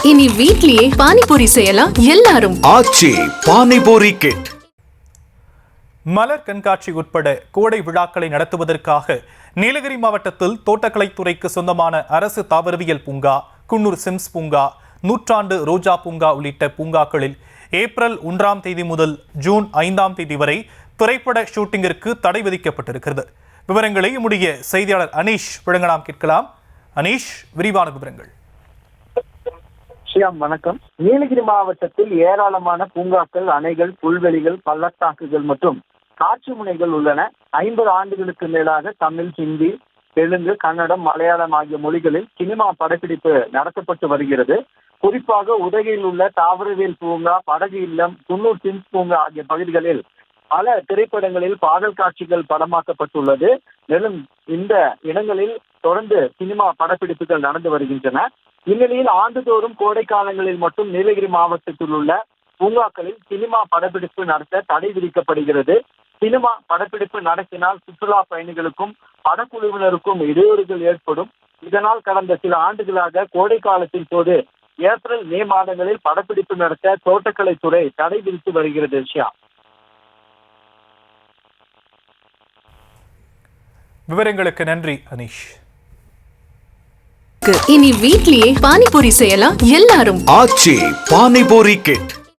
இனி வீட்லயே பானிபூரி செய்யலாம் எல்லாரும். ஆச்சி பானிபூரி கிட். மலர் கண்காட்சி உட்பட கோடை விழாக்களை நடத்துவதற்காக நீலகிரி மாவட்டத்தில் தோட்டக்கலைத்துறைக்கு சொந்தமான அரசு தாவரவியல் பூங்கா, குன்னூர் சிம்ஸ் பூங்கா, நூற்றாண்டு ரோஜா பூங்கா உள்ளிட்ட பூங்காக்களில் ஏப்ரல் 1ஆம் தேதி முதல் ஜூன் 5ஆம் தேதி வரை திரைப்பட ஷூட்டிங்கிற்கு தடை விதிக்கப்பட்டிருக்கிறது. விவரங்களை நம்முடைய செய்தியாளர் அனீஷ் வழங்கலாம், கேட்கலாம். அனீஷ், விரிவான விவரங்கள். வணக்கம். நீலகிரி மாவட்டத்தில் ஏராளமான பூங்காக்கள், அணைகள், புல்வெளிகள், பள்ளத்தாக்குகள் மற்றும் காட்சி முனைகள் உள்ளன. 50 ஆண்டுகளுக்கு மேலாக தமிழ், ஹிந்தி, தெலுங்கு, கன்னடம், மலையாளம் ஆகிய மொழிகளில் சினிமா படப்பிடிப்பு நடத்தப்பட்டு வருகிறது. குறிப்பாக உதகையில் உள்ள தாவரவியல் பூங்கா, படகு இல்லம், குன்னூர் சிம்ஸ் பூங்கா ஆகிய பகுதிகளில் பல திரைப்படங்களில் பாடல் காட்சிகள் படமாக்கப்பட்டுள்ளது. மேலும் இந்த இடங்களில் தொடர்ந்து சினிமா படப்பிடிப்புகள் நடந்து வருகின்றன. இந்நிலையில் ஆண்டுதோறும் கோடை காலங்களில் மட்டும் நீலகிரி மாவட்டத்தில் உள்ள பூங்காக்களில் சினிமா படப்பிடிப்பு நடத்த தடை விதிக்கப்படுகிறது. சினிமா படப்பிடிப்பு நடத்தினால் சுற்றுலா பயணிகளுக்கும் படக்குழுவினருக்கும் இடையூறுகள் ஏற்படும். இதனால் கடந்த சில ஆண்டுகளாக கோடை காலத்தின் போது ஏப்ரல், மே மாதங்களில் படப்பிடிப்பு நடத்த தோட்டக்கலைத்துறை தடை விதித்து வருகிறது. விவரங்களுக்கு நன்றி அனீஷ். இனி வீட்லயே பானிபூரி செய்யலாம் எல்லாரும். ஆச்சி பானிபூரி கிட்.